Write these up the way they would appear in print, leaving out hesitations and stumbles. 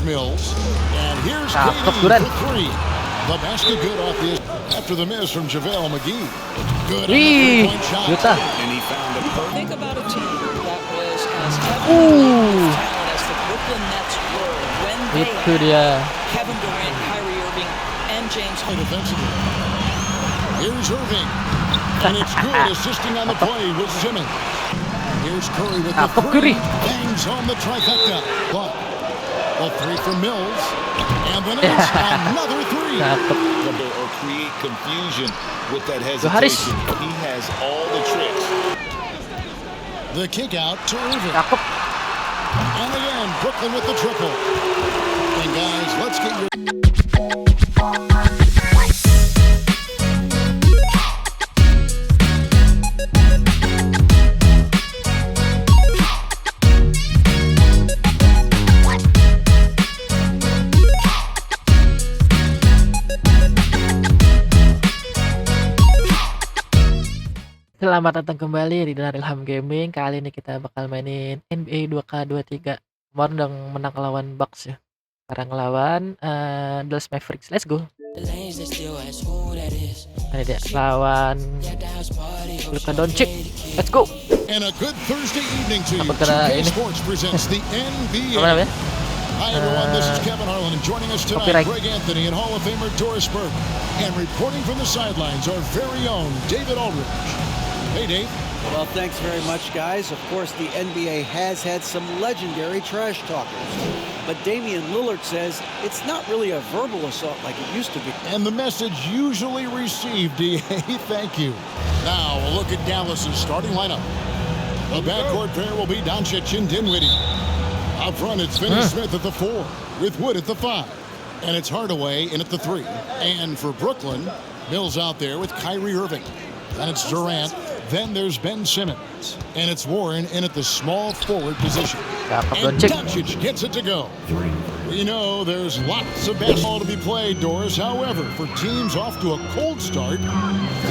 Mills. And here's Cakep, KD Duran. for three. The basket good off this after the miss from JaVale McGee. Good on the Wih, three-point shot. Yuta. And he found a perfect. Think about a team that was as heavily talent as the Brooklyn Nets were when they Itu had dia. Kevin Durant, Kyrie Irving, and James Harden. Defensively. Here's Irving. And it's good assisting on the play with Simmons. Here's Curry with the Cakep, three. Curry. Bangs on the trifecta. But the three from Mills. And then it's another three. Cakep. Or create confusion with that Haris. hesitation. He has all the tricks. The kick out to Irving. Cakep. And again, Brooklyn with the triple. And guys, let's get your... Selamat datang kembali di Danar Ilham Gaming. Kali ini kita bakal mainin NBA 2K23. Kemarin udah menang lawan Bucks ya. Sekarang ngelawan Dallas Mavericks. Let's go. Ini dia lawan Doncic. Let's go. And a good Thursday evening to you. Apa kena 2K ini? Sports presents the NBA. Apa namanya? Hi everyone, this is Kevin Harlan, and joining us tonight, Copyright. Greg Anthony and Hall of Famer Doris Burke. And reporting from the sidelines, our very own David Aldridge. Hey Dave. Well, thanks very much, guys. Of course, the NBA has had some legendary trash talkers. But Damian Lillard says it's not really a verbal assault like it used to be. And the message usually received, DA, thank you. Now, a look at Dallas's starting lineup. The backcourt pair will be Doncic and Dinwiddie. Up front, it's Finney-Smith at the 4, with Wood at the 5. And it's Hardaway in at the 3. And for Brooklyn, Mills out there with Kyrie Irving. And it's Durant. Then there's Ben Simmons. And it's Warren in at the small forward position. And Doncic gets it to go. We know there's lots of basketball to be played, Doris. However, for teams off to a cold start,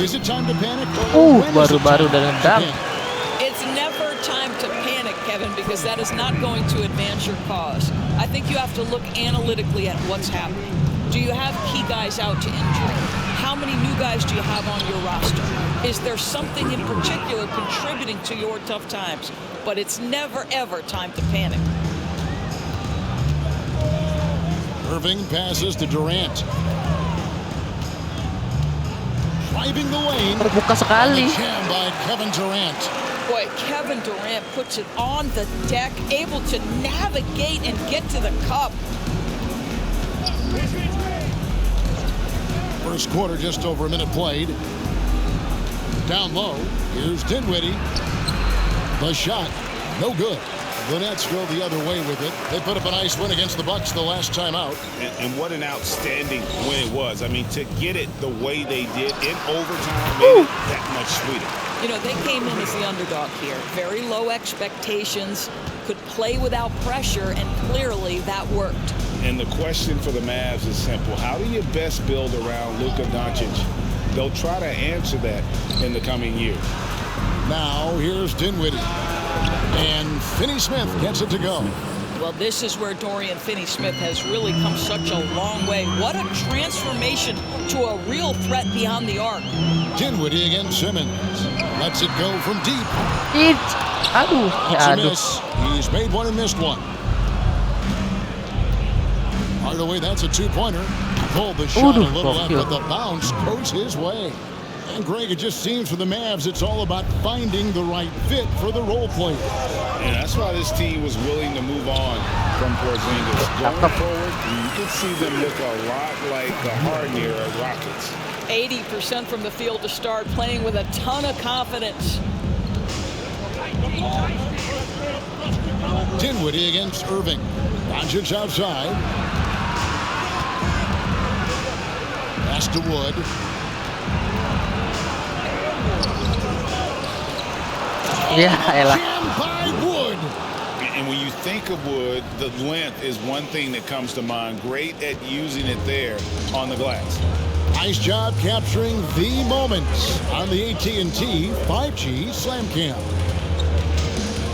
is it time to panic? When is it Baru-baru time udah to nendang. panic? It's never time to panic, Kevin, because that is not going to advance your cause. I think you have to look analytically at what's happening. Do you have key guys out to injury? How many new guys do you have on your roster? Is there something in particular contributing to your tough times? But it's never, ever time to panic. Irving passes to Durant. Driving the lane. Terbuka sekali. Jam by Kevin Durant. Boy, Kevin Durant puts it on the deck, able to navigate and get to the cup. First quarter, just over a minute played. Down low, here's Dinwiddie. The shot, no good. The Nets go the other way with it. They put up a nice win against the Bucks the last time out. And what an outstanding win it was. I mean, to get it the way they did in overtime made it that much sweeter. You know, they came in as the underdog here. Very low expectations, could play without pressure, and clearly that worked. And the question for the Mavs is simple. How do you best build around Luka Doncic? They'll try to answer that in the coming year. Now, here's Dinwiddie. And Finney-Smith gets it to go. Well, this is where Dorian Finney-Smith has really come such a long way. What a transformation to a real threat beyond the arc. Dinwiddie against Simmons. Lets it go from deep. Aduh, That's ya a aduh. miss. He's made one and missed one. Hardaway, that's a two-pointer. Pulled the shot a little left, but the bounce goes his way. And Greg, it just seems for the Mavs, it's all about finding the right fit for the role player. And that's why this team was willing to move on from Porzingis. Going forward, you can see them look a lot like the Harden era Rockets. 80% from the field to start, playing with a ton of confidence. Dinwiddie against Irving. Doncic outside. Pass to Wood. Ya elah. Jammed by Wood. And when you think of Wood, the length is one thing that comes to mind. Great at using it there on the glass. Nice job capturing the moments on the AT&T 5G Slam Cam.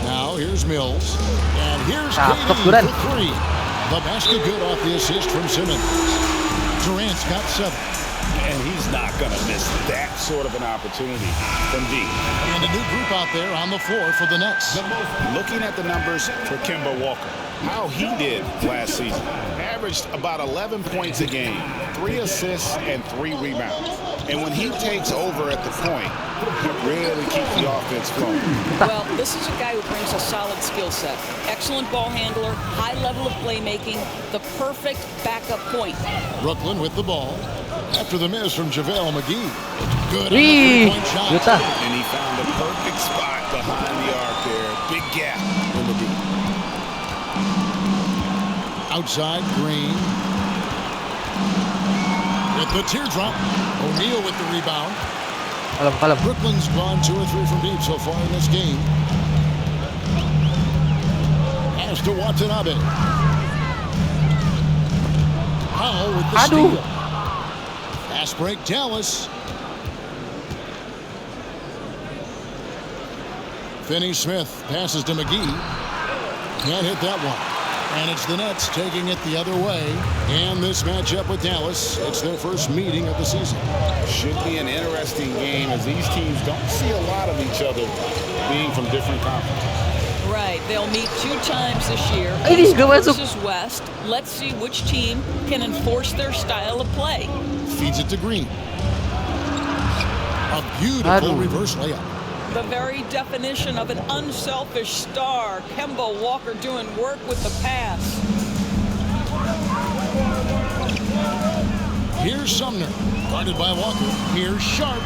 Now here's Mills. And here's KD Duran. for three. The basket good off the assist from Simmons. Durant's got 7. And he's not going to miss that sort of an opportunity from deep. And a new group out there on the floor for the Nets. Looking at the numbers for Kemba Walker, how he did last season. Averaged about 11 points a game, 3 assists, and 3 rebounds. And when he takes over at the point, he really keeps the offense flowing. Well, this is a guy who brings a solid skill set. Excellent ball handler, high level of playmaking, the perfect backup point. Brooklyn with the ball. After the miss from JaVale McGee. Good on the Wih, three-point shot. Yuta. And he found the perfect spot behind the arc there. Big gap in the deep. Outside, Green. With the teardrop. O'Neal with the rebound. Kalem. Brooklyn's gone 2 or 3 from deep so far in this game. As to Watanabe. Powell with the Aduh. steal. Fast break, Dallas. Finney-Smith passes to McGee. Can't hit that one. And it's the Nets taking it the other way. And this matchup with Dallas, it's their first meeting of the season. Should be an interesting game as these teams don't see a lot of each other being from different conferences. Right, they'll meet 2 times this year. Ini East gak masuk. versus West. Let's see which team can enforce their style of play. Feeds it to Green. A beautiful Aduh. reverse layup. The very definition of an unselfish star. Kemba Walker doing work with the pass. Here's Sumner. Guarded by Walker. Here's Sharp.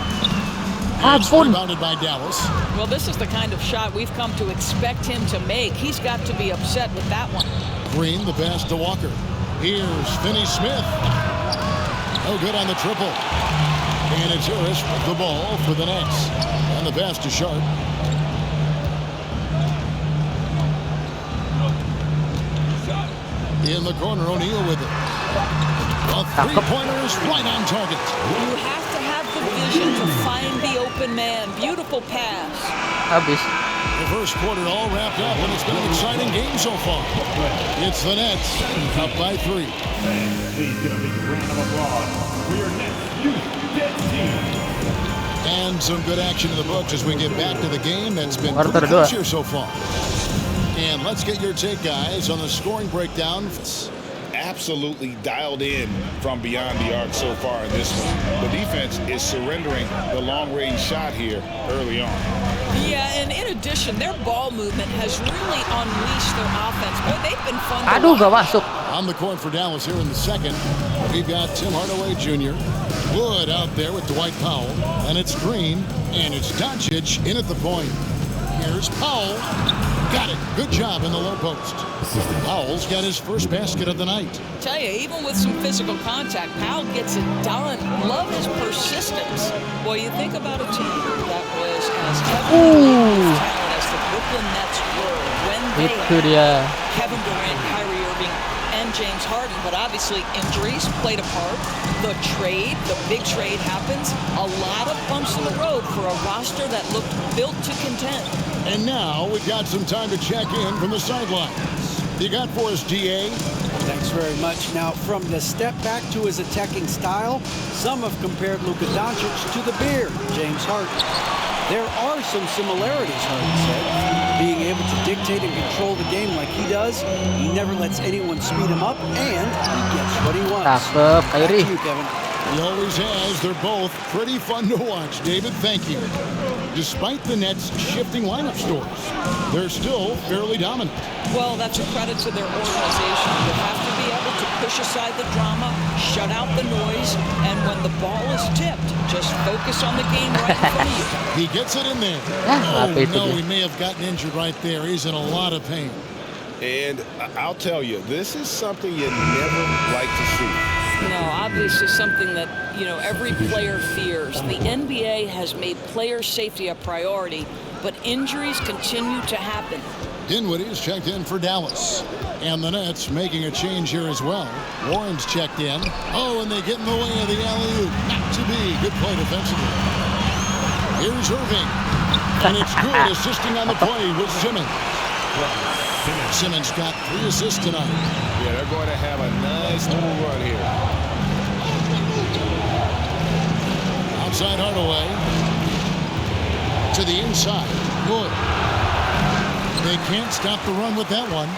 It's Ampun. rebounded by Dallas. Well, this is the kind of shot we've come to expect him to make. He's got to be upset with that one. Green, the pass to Walker. Here's Finney-Smith. No good on the triple. And it's Harris with the ball for the Nets. And the pass to Sharp. In the corner, O'Neal with it. A three-pointer is right on target. You have to have the vision to find the open man. Beautiful pass. Habis. The first quarter all wrapped up, and it's been an exciting game so far. It's the Nets up by 3. Please give a big round of applause for your Nets Youth Team. And some good action in the books as we get back to the game that's been Quarter pretty kedua. close here so far. And let's get your take, guys, on the scoring breakdown. Absolutely dialed in from beyond the arc so far in this one. The defense is surrendering the long-range shot here early on. Yeah, and in addition, their ball movement has really unleashed their offense. Boy, they've been fun to Aduh, gak watch. masuk. On the court for Dallas here in the second, we've got Tim Hardaway Jr., Wood out there with Dwight Powell, and it's Green, and it's Doncic in at the point. Here's Powell. Got it. Good job in the low post. Powell's got his first basket of the night. Tell you, even with some physical contact, Powell gets it done. Love his persistence. Boy, you think about a team that was as heavily talent as the Brooklyn Nets were when they Itu had dia. Kevin Durant, Kyrie Irving, and James Harden. But obviously, injuries played a part. The trade, the big trade happens. A lot of bumps in the road for a roster that looked built to contend. And now we've got some time to check in from the sidelines. You got for us, DA? Thanks very much. Now, from the step back to his attacking style, some have compared Luka Doncic to the Beard, James Harden. There are some similarities, Harden said. Being able to dictate and control the game like he does, he never lets anyone speed him up, and he gets what he wants. Cakep, Back to Kyrie. you, Kevin. He always has. They're both pretty fun to watch. David, thank you. Despite the Nets' shifting lineup stores, they're still fairly dominant. Well, that's a credit to their organization. You have to be able to push aside the drama, shut out the noise, and when the ball is tipped, just focus on the game right in front of you. He gets it in there. Ah, Oh, apa itu no, dia? he may have gotten injured right there. He's in a lot of pain. And I'll tell you, this is something you never like to see. No, obviously something that, every player fears. The NBA has made player safety a priority, but injuries continue to happen. Dinwiddie's checked in for Dallas. And the Nets making a change here as well. Warren's checked in. Oh, and they get in the way of the alley-oop. Not to be. Good play defensively. Here's Irving. And it's good assisting on the play with Simmons. Simmons got 3 assists tonight. Yeah, they're going to have a nice little run here. Outside Hardaway. To the inside. Good. They can't stop the run with that one.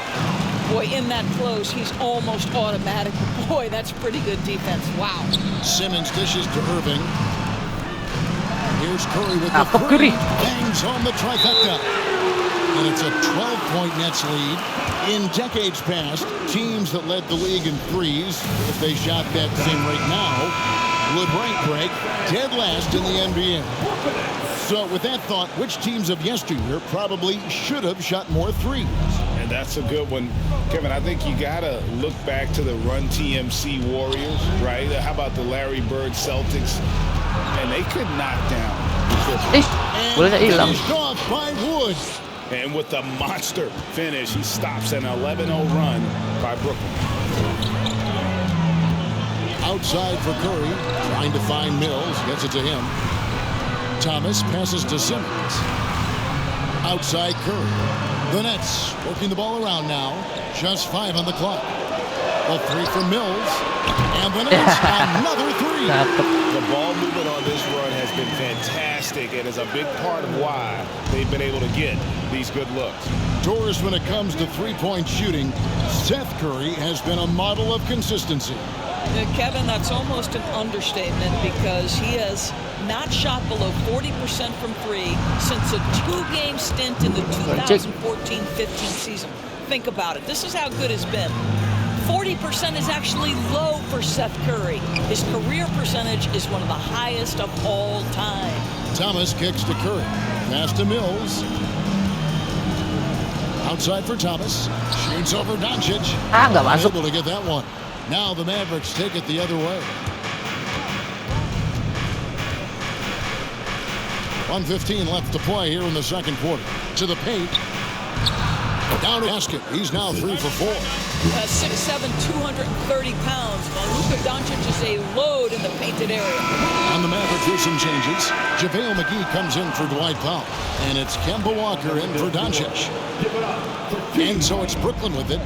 Boy, in that close, he's almost automatic. Boy, that's pretty good defense. Wow. Simmons dishes to Irving. Here's Curry with Ah, the Curry. bangs home the trifecta. And it's a 12-point Nets lead. In decades past, teams that led the league in threes, if they shot that same rate now, would break dead last in the NBA. So with that thought, which teams of yesteryear probably should have shot more threes? And that's a good one. Kevin, I think you got to look back to the Run TMC Warriors, right? How about the Larry Bird Celtics? And they could knock down. Bolanya hilang. Finished off by Wood. And with the monster finish, he stops an 11-0 run by Brooklyn. Outside for Curry, trying to find Mills, gets it to him. Thomas passes to Simmons. Outside Curry. The Nets working the ball around now. Just 5 on the clock. A 3 for Mills. And the Nets another 3. The ball movement on this run has been fantastic and is a big part of why they've been able to get these good looks. Doors when it comes to three-point shooting, Seth Curry has been a model of consistency. Kevin, that's almost an understatement because he has not shot below 40% from 3 since a 2-game stint in the 2014-15 season. Think about it. This is how good it's been. 40% is actually low for Seth Curry. His career percentage is one of the highest of all time. Thomas kicks to Curry. Pass to Mills. Outside for Thomas. Shoots over Doncic. Nggak masuk. Able to get that one. Now the Mavericks take it the other way. 1:15 left to play here in the second quarter. To the paint. Down to basket. He's now 3 for 4. 6'7", 230 pounds. Luka Doncic is a load in the painted area. On the Mavericks with some changes. JaVale McGee comes in for Dwight Powell. And it's Kemba Walker in for Doncic. And so it's Brooklyn with it.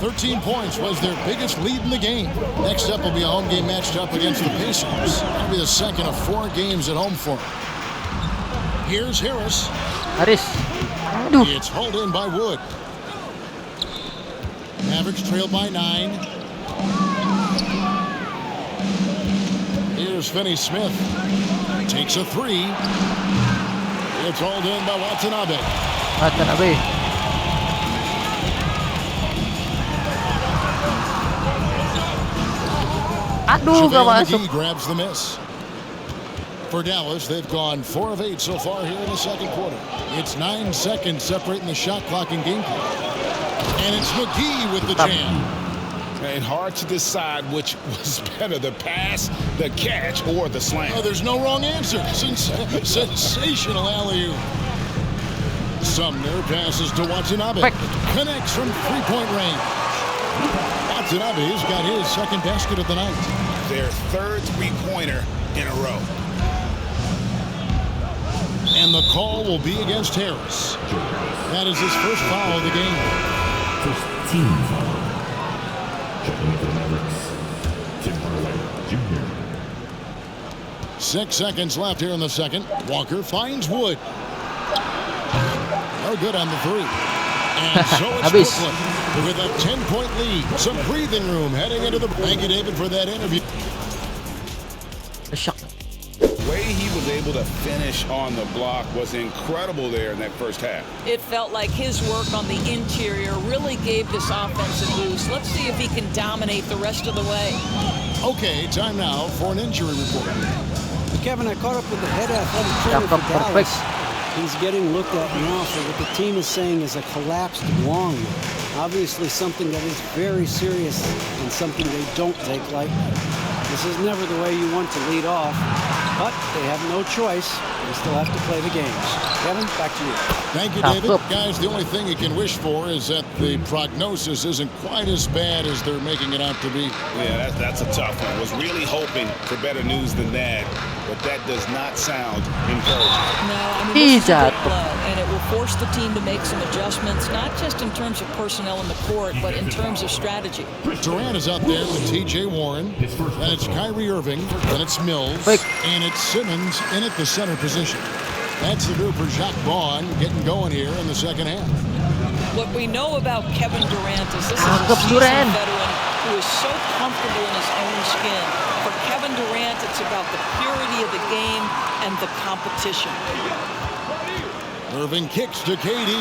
13 points was their biggest lead in the game. Next up will be a home game matched up against the Pacers. That'll be the second of 4 games at home for them. Here's Harris. Haris. Aduh. It's hauled in by Wood. Mavericks trailed by 9. Here's Finney-Smith. Takes a 3. It's hauled in by Watanabe. Watanabe. Aduh, nggak JaVale masuk. McGee grabs the miss. For Dallas, they've gone 4 of 8 so far here in the second quarter. It's 9 seconds separating the shot clock and game clock. And it's McGee with the jam. And hard to decide which was better, the pass, the catch, or the slam. Oh, there's no wrong answer. Sensational alley-oop. Sumner passes to Watanabe. Quick. Connects from three-point range. Watanabe's got his second basket of the night. Their third three-pointer in a row. And the call will be against Harris. That is his first foul of the game. First team foul. Checking for the Mavericks. Tim Hardaway Jr. 6 seconds left here in the second. Walker finds Wood. No good on the 3. And so it's Habis. Brooklyn with a 10-point lead. Some breathing room heading into the... Thank you, David, for that interview. Shock. The way he was able to finish on the block was incredible there in that first half. It felt like his work on the interior really gave this offense a boost. Let's see if he can dominate the rest of the way. Okay, time now for an injury report. Kevin, I caught up with the head athletic trainer for perfect. Dallas. He's getting looked at now for what the team is saying is a collapsed lung. Obviously something that is very serious and something they don't take lightly. This is never the way you want to lead off, but they have no choice. They still have to play the games. Kevin, back to you. Thank you, David. Guys, the only thing you can wish for is that the prognosis isn't quite as bad as they're making it out to be. Yeah, that's a tough one. Was really hoping for better news than that, but that does not sound encouraging. No, I mean, this is a big blow, and it will force the team to make some adjustments, not just in terms of personnel in the court, but in terms of strategy. Durant is out there with T.J. Warren, then it's Kyrie Irving, then it's Mills, and it's Simmons in at the center position. That's the group for Jacques Vaughn getting going here in the second half. What we know about Kevin Durant is this is a seasoned veteran who is so comfortable in his own skin. For Kevin Durant, it's about the purity of the game and the competition. Irving kicks to KD.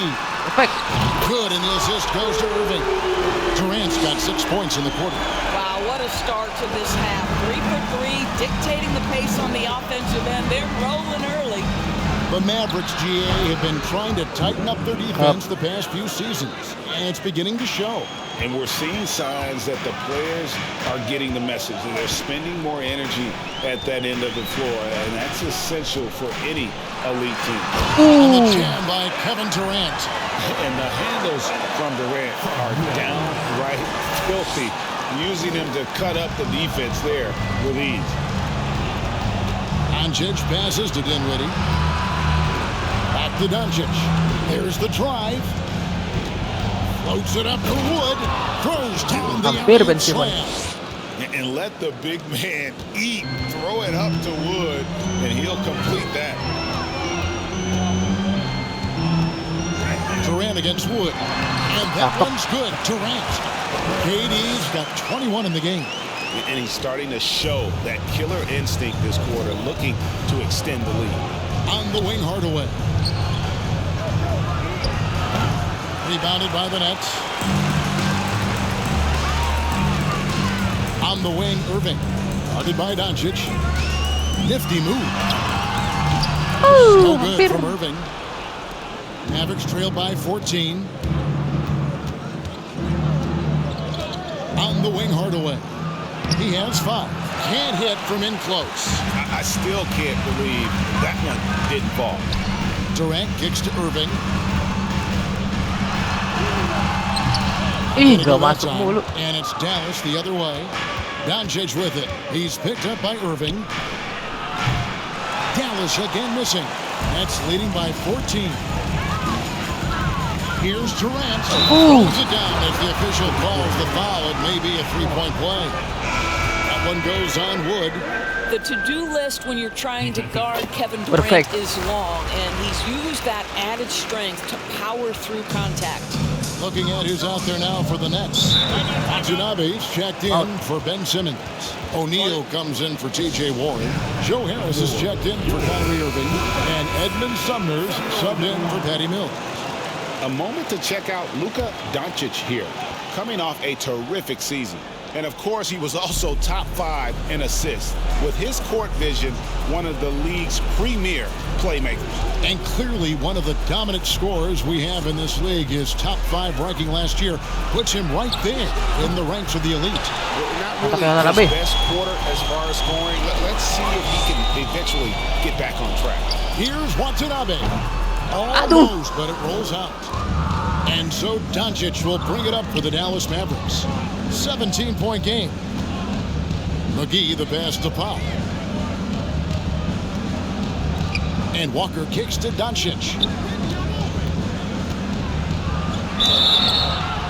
Good, and the assist goes to Irving. Durant's got 6 points in the quarter. Wow, what a start to this half. 3 for 3, dictating the pace on the offensive end. They're rolling early. The Mavericks, GA, have been trying to tighten up their defense the past few seasons, and it's beginning to show. And we're seeing signs that the players are getting the message, and they're spending more energy at that end of the floor, and that's essential for any elite team. And the jam by Kevin Durant. And the handles from Durant are downright filthy, using him to cut up the defense there with ease. Doncic passes to Dinwiddie. Back to Doncic. There's the drive. Floats it up to Wood. Throws down the alley slam. And let the big man eat. Throw it up to Wood, and he'll complete that. Durant against Wood. And that one's good. Durant. KD's got 21 in the game. And he's starting to show that killer instinct this quarter, looking to extend the lead. On the wing, Hardaway. Rebounded by the Nets. On the wing, Irving. Guarded by Doncic. Nifty move. No good from Irving. Mavericks trail by 14. On the wing, Hardaway. He has 5. Can't hit from in close. I still can't believe that one didn't fall. Durant kicks to Irving. And it's Dallas the other way. Doncic with it. He's picked up by Irving. Dallas again missing. That's leading by 14. Here's Durant. Throws it down as the official calls the foul. It may be a 3-point play. That one goes on Wood. The to-do list when you're trying to guard Kevin Durant is long, and he's used that added strength to power through contact. Looking at who's out there now for the Nets. Watanabe's checked in for Ben Simmons. O'Neal comes in for T.J. Warren. Joe Harris is checked in for Kyrie Irving. And Edmund Sumner's subbed in for Patty Mills. A moment to check out Luka Doncic here, coming off a terrific season. And of course, he was also top 5 in assists. With his court vision, one of the league's premier playmakers. And clearly one of the dominant scorers we have in this league. His top 5 ranking last year puts him right there in the ranks of the elite. Well, not really his best quarter as far as scoring. Let's see if he can eventually get back on track. Here's Watanabe. Almost, but it rolls out. And so Doncic will bring it up for the Dallas Mavericks. 17-point game. McGee the pass to Pop. And Walker kicks to Doncic.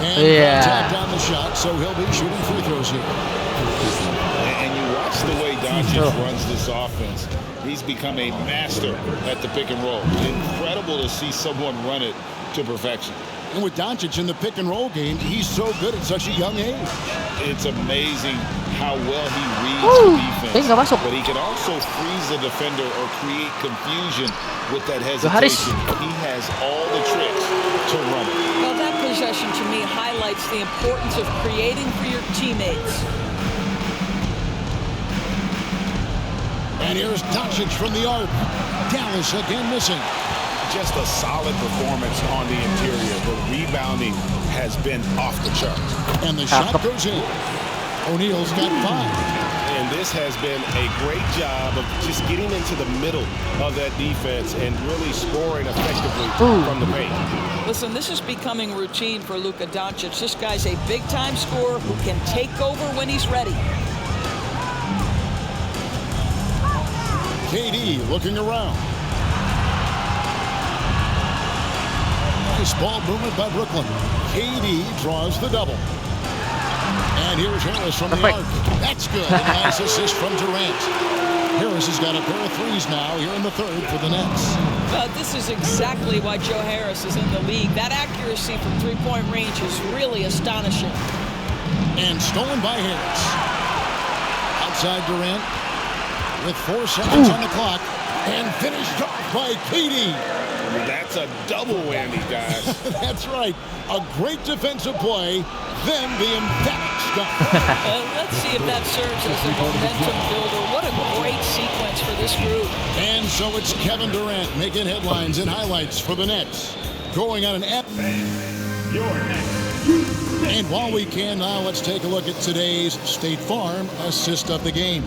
And tapped on the shot, so he'll be shooting free throws here. And you watch the way Doncic runs this offense. He's become a master at the pick and roll. Incredible to see someone run it to perfection. And with Doncic in the pick and roll game, he's so good at such a young age. It's amazing how well he reads the defense. But he can also freeze the defender or create confusion with that hesitation. He has all the tricks to run it. Well, that possession to me highlights the importance of creating for your teammates. And here's Doncic from the arc. Dallas again missing. Just a solid performance on the interior. The rebounding has been off the charts. And the shot goes in. O'Neal's got 5. And And this has been a great job of just getting into the middle of that defense and really scoring effectively from the paint. Listen, this is becoming routine for Luka Doncic. This guy's a big-time scorer who can take over when he's ready. KD looking around. Nice ball movement by Brooklyn. KD draws the double. And here's Harris from the arc. That's good. A nice assist from Durant. Harris has got a pair of threes now here in the third for the Nets. This is exactly why Joe Harris is in the league. That accuracy from three-point range is really astonishing. And stolen by Harris. Outside Durant with 4 seconds on the clock. And finished off by KD. That's a double whammy, guys. That's right. A great defensive play, then the emphatic stuff. Let's see if that serves as a momentum builder. What a great sequence for this group. And so it's Kevin Durant making headlines and highlights for the Nets. Going on an And while we can now, let's take a look at today's State Farm assist of the game.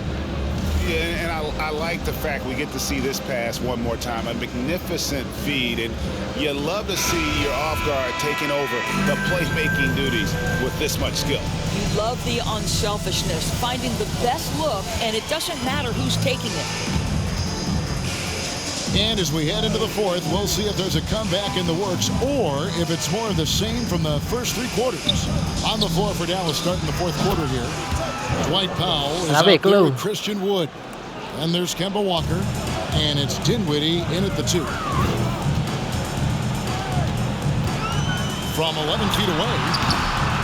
Yeah, and I like the fact we get to see this pass one more time. A magnificent feed, and you love to see your off guard taking over the playmaking duties with this much skill. You love the unselfishness, finding the best look, and it doesn't matter who's taking it. And as we head into the fourth, we'll see if there's a comeback in the works or if it's more of the same from the first 3 quarters. On the floor for Dallas starting the fourth quarter here. Dwight Powell is out there with Christian Wood. And there's Kemba Walker. And it's Dinwiddie in at the 2. From 11 feet away.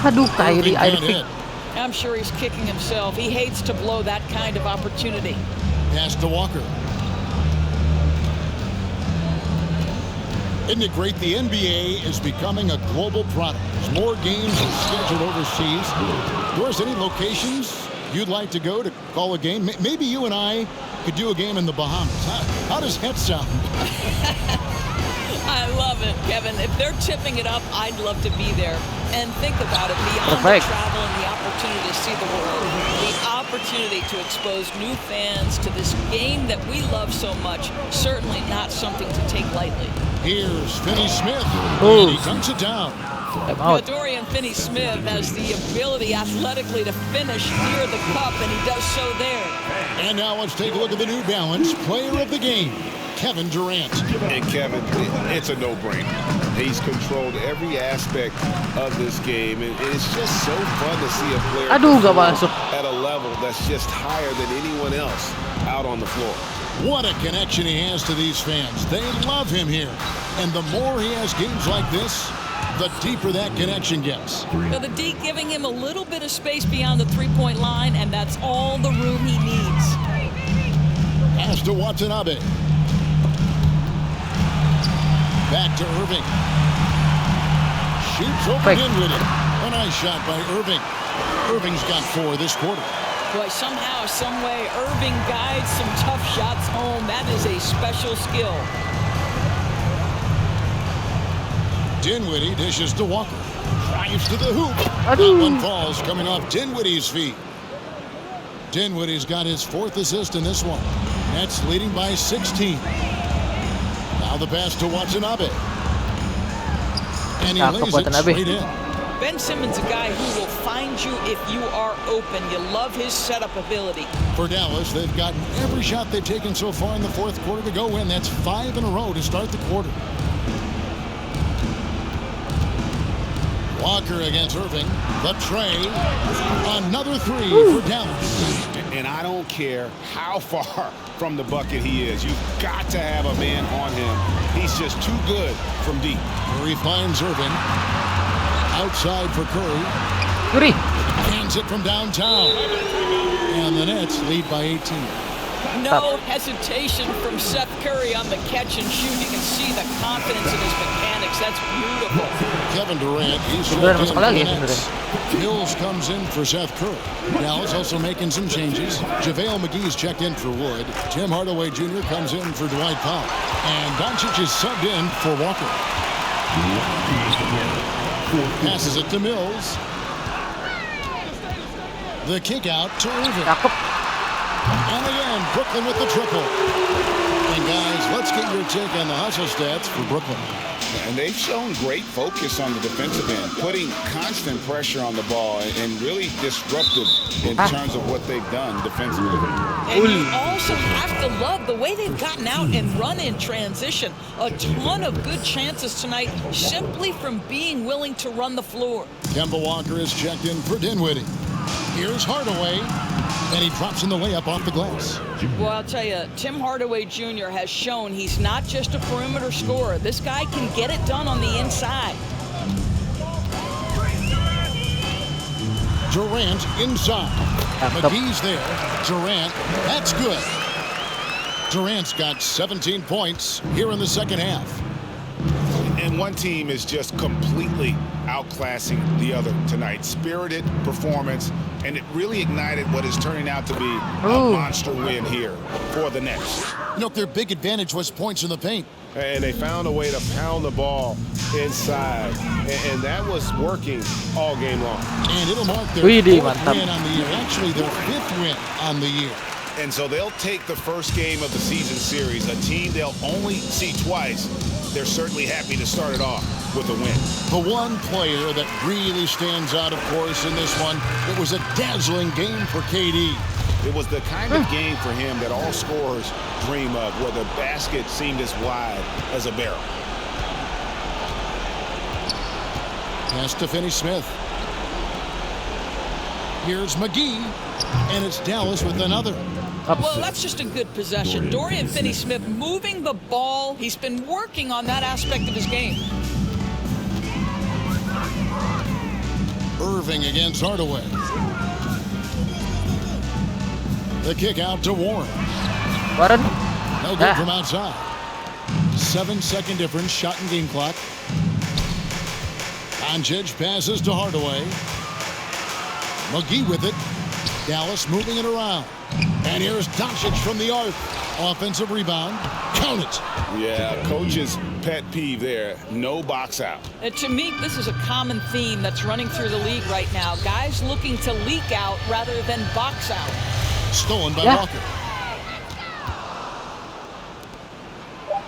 Aduh, Kyrie. I'm sure he's kicking himself. He hates to blow that kind of opportunity. Pass to Walker. Isn't it great? The NBA is becoming a global product. There's more games scheduled overseas. Doris, any locations you'd like to go to call a game? Maybe you and I could do a game in the Bahamas. How does that sound? I love it, Kevin. If they're tipping it up, I'd love to be there. And think about it, beyond the travel and the opportunity to see the world, the opportunity to expose new fans to this game that we love so much, certainly not something to take lightly. Here's Finney-Smith, and he dunks it down. Dorian Finney-Smith has the ability athletically to finish near the cup, and he does so there. And now let's take a look at the New Balance player of the game, Kevin Durant. And Kevin, it's a no-brainer. He's controlled every aspect of this game, and it's just so fun to see a player at a level that's just higher than anyone else out on the floor. What a connection he has to these fans. They love him here. And the more he has games like this, the deeper that connection gets. Now the D giving him a little bit of space beyond the three-point line, and that's all the room he needs. Pass to Watanabe. Back to Irving. Shoots over Dinwiddie. A nice shot by Irving. Irving's got 4 this quarter. Boy, somehow, some way, Irving guides some tough shots home. That is a special skill. Dinwiddie dishes to Walker. Drives to the hoop. That one falls coming off Dinwiddie's feet. Dinwiddie's got his 4th assist in this one. Nets leading by 16. Now the pass to Watanabe. And he lays it straight in. Ben Simmons, a guy who will find you if you are open. You love his setup ability. For Dallas, they've gotten every shot they've taken so far in the fourth quarter to go in. That's 5 in a row to start the quarter. Walker against Irving. The tray. Another 3 for Dallas. And I don't care how far from the bucket he is. You've got to have a man on him. He's just too good from deep. Curry finds Irving. Outside for Curry. Hands it from downtown. And the Nets lead by 18. No hesitation from Seth Curry on the catch and shoot. You can see the confidence in his mechanics. That's beautiful. Kevin Durant, he's checked in for the Nets. Mills comes in for Seth Curry. Dallas also making some changes. JaVale McGee's checked in for Wood. Tim Hardaway Jr. comes in for Dwight Powell. And Doncic is subbed in for Walker. Passes it to Mills. The kick out to Irving. And again, Brooklyn with the triple. And guys, let's get your take on the hustle stats for Brooklyn. And they've shown great focus on the defensive end, putting constant pressure on the ball and really disruptive in terms of what they've done defensively. And you also have to love the way they've gotten out and run in transition. A ton of good chances tonight simply from being willing to run the floor. Kemba Walker is checked in for Dinwiddie. Here's Hardaway, and he drops in the layup off the glass. Well, I'll tell you, Tim Hardaway Jr. has shown he's not just a perimeter scorer. This guy can get it done on the inside. Durant inside. McGee's there. Durant, that's good. Durant's got 17 points here in the second half. And one team is just completely outclassing the other tonight. Spirited performance, and it really ignited what is turning out to be a monster win here for the Nets. You know, their big advantage was points in the paint. And they found a way to pound the ball inside, and that was working all game long. And it'll mark their Widih, fourth mantap. win on the year. Actually, their fifth win on the year. And so they'll take the first game of the season series, a team they'll only see twice. They're certainly happy to start it off with a win. The one player that really stands out, of course, in this one, it was a dazzling game for KD. It was the kind of game for him that all scorers dream of, where the basket seemed as wide as a barrel. Pass to Finney-Smith. Here's McGee, and it's Dallas with another. Well, that's just a good possession. Dorian Finney-Smith moving the ball. He's been working on that aspect of his game. Irving against Hardaway. The kick out to Warren. Warren. No good from outside. 7-second difference, shot and game clock. Doncic passes to Hardaway. McGee with it. Dallas moving it around. And here's Doncic from the arc. Offensive rebound. Count it. Yeah, coach's pet peeve there. No box out. And to me, this is a common theme that's running through the league right now. Guys looking to leak out rather than box out. Stolen by Walker.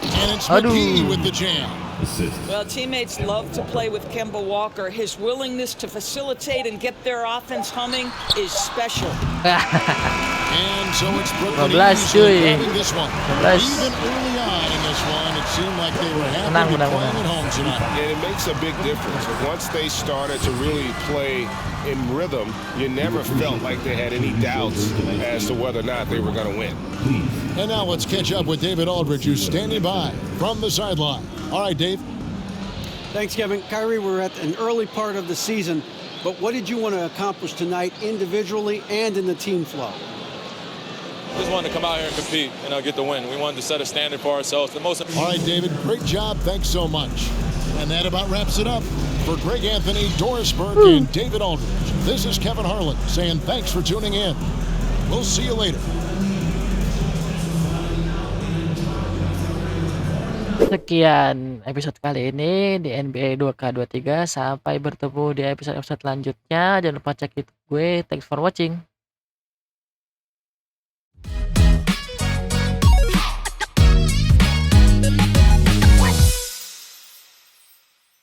And it's McGee with the jam. Assist. Well, teammates love to play with Kemba Walker. His willingness to facilitate and get their offense humming is special. And so it's Brooklyn 12 easily cuy. grabbing this one. 12. Even early on in this one, it seemed like they were happy Menang, to be menang, playing menang. at home tonight. And it makes a big difference. Once they started to really play in rhythm, you never felt like they had any doubts as to whether or not they were going to win. And now let's catch up with David Aldridge, who's standing by from the sideline. All right, Dave. Thanks, Kevin. Kyrie, we're at an early part of the season, but what did you want to accomplish tonight individually and in the team flow? Just wanted to come out here and compete and get the win. We wanted to set a standard for ourselves. The most. All right, David, great job. Thanks so much. And that about wraps it up. For Greg Anthony, Doris Burke, and David Aldridge, this is Kevin Harlan saying thanks for tuning in. We'll see you later. Sekian episode kali ini di NBA 2K23. Sampai bertemu di episode-episode selanjutnya. Jangan lupa cek YouTube gue. Thanks for watching.